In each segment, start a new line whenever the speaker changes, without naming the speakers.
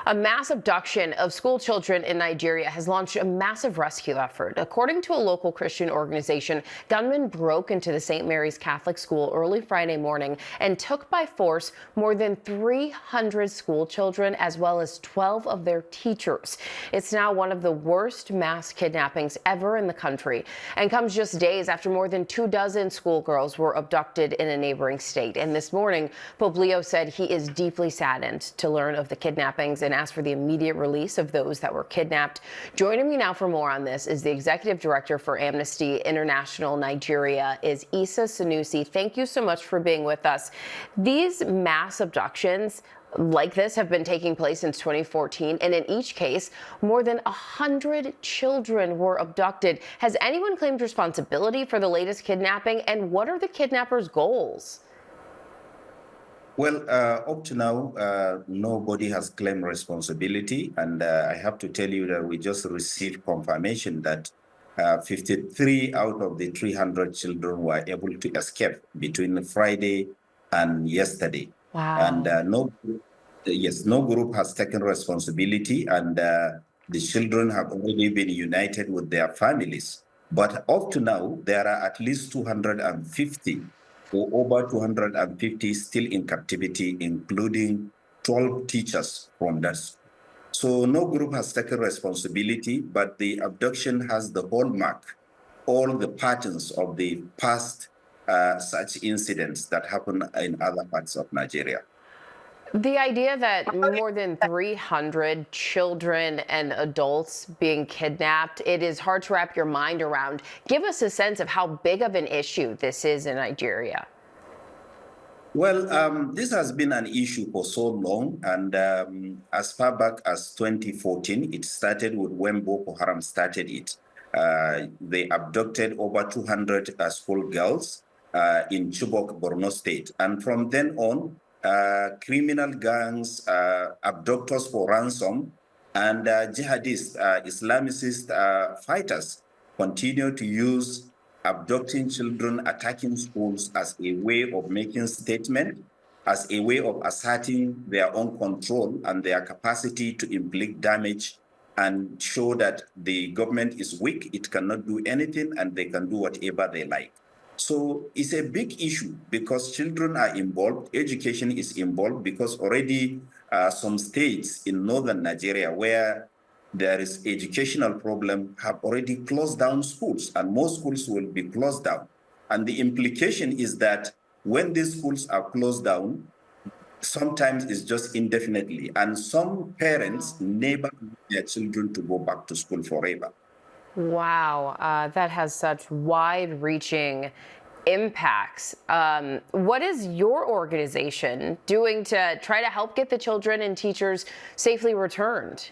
A mass abduction of school children in Nigeria has launched a massive rescue effort. According to a local Christian organization, gunmen broke into the St. Mary's Catholic School early Friday morning and took by force more than 300 school children as well as 12 of their teachers. It's now one of the worst mass kidnappings ever in the country and comes just days after more than 24 schoolgirls were abducted in a neighboring state. And this morning, Pope Leo said he is deeply saddened to learn of the kidnappings and asked for the immediate release of those that were kidnapped. Joining me now for more on this is the Executive Director for Amnesty International Nigeria, is Issa Sanusi. Thank you so much for being with us. These mass abductions like this have been taking place since 2014, and in each case, more than 100 children were abducted. Has anyone claimed responsibility for the latest kidnapping, and what are the kidnappers' goals?
Well, up to now, nobody has claimed responsibility, and I have to tell you that we just received confirmation that 53 out of the 300 children were able to escape between Friday and yesterday.
Wow.
And no group has taken responsibility, and the children have already been united with their families. But up to now, there are at least 250 or over 250 still in captivity, including 12 teachers from that school. So no group has taken responsibility, but the abduction has the hallmark, all the patterns of the past such incidents that happen in other parts of Nigeria.
The idea that more than 300 children and adults being kidnapped, it is hard to wrap your mind around. Give us a sense of how big of an issue this is in Nigeria.
Well, this has been an issue for so long, and as far back as 2014, it started with when Boko Haram started it. They abducted over 200 schoolgirls in Chibok, Borno State, and from then on, criminal gangs, abductors for ransom, and jihadist, Islamicist fighters continue to use abducting children, attacking schools as a way of making statement, as a way of asserting their own control and their capacity to inflict damage and show that the government is weak, it cannot do anything, and they can do whatever they like. So it's a big issue because children are involved, education is involved, because already some states in northern Nigeria where there is educational problem have already closed down schools, and more schools will be closed down. And the implication is that when these schools are closed down, sometimes it's just indefinitely, and some parents never want their children to go back to school forever.
Wow, that has such wide-reaching impacts. What is your organization doing to try to help get the children and teachers safely returned?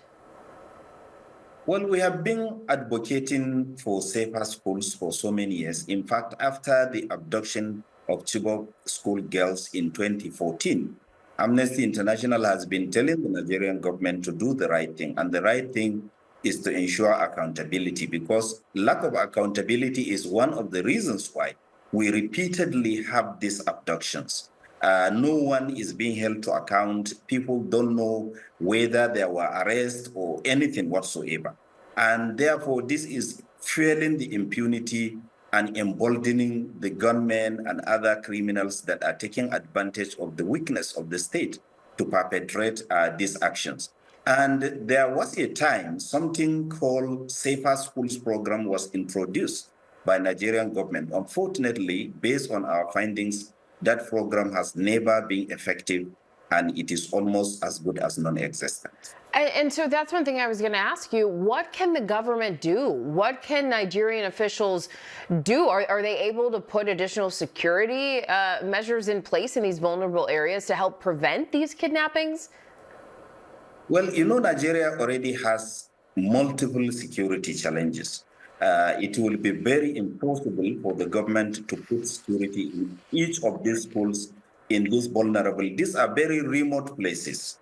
Well, we have been advocating for safer schools for so many years. In fact, after the abduction of Chibok school girls in 2014, Amnesty International has been telling the Nigerian government to do the right thing. And the right thing is to ensure accountability, because lack of accountability is one of the reasons why we repeatedly have these abductions. No one is being held to account. People don't know whether there were arrests or anything whatsoever. And therefore, this is fueling the impunity and emboldening the gunmen and other criminals that are taking advantage of the weakness of the state to perpetrate these actions. And there was a time something called Safer Schools program was introduced by Nigerian government. Unfortunately, based on our findings, that program has never been effective, and it is almost as good as non-existent.
And so that's one thing I was going to ask you. What can the government do? What can Nigerian officials do? Are they able to put additional security measures in place in these vulnerable areas to help prevent these kidnappings?
Well, you know, Nigeria already has multiple security challenges. It will be very impossible for the government to put security in each of these schools in these vulnerable. These are very remote places.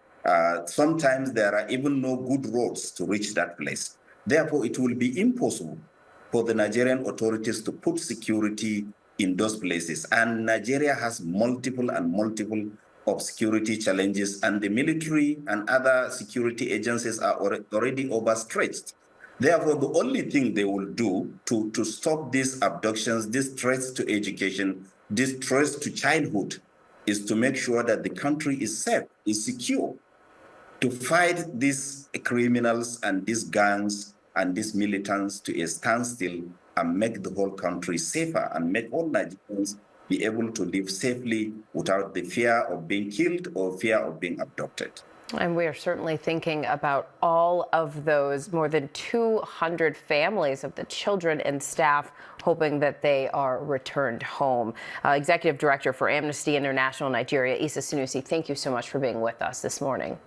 Sometimes there are even no good roads to reach that place. Therefore, it will be impossible for the Nigerian authorities to put security in those places. And Nigeria has multiple of security challenges, and the military and other security agencies are already overstretched. Therefore, the only thing they will do to stop these abductions, these threats to education, these threats to childhood, is to make sure that the country is safe, is secure, to fight these criminals and these gangs and these militants to a standstill and make the whole country safer and make all Nigerians be able to live safely without the fear of being killed or fear of being abducted.
And we are certainly thinking about all of those more than 200 families of the children and staff, hoping that they are returned home. Executive Director for Amnesty International Nigeria, Sanusi, thank you so much for being with us this morning.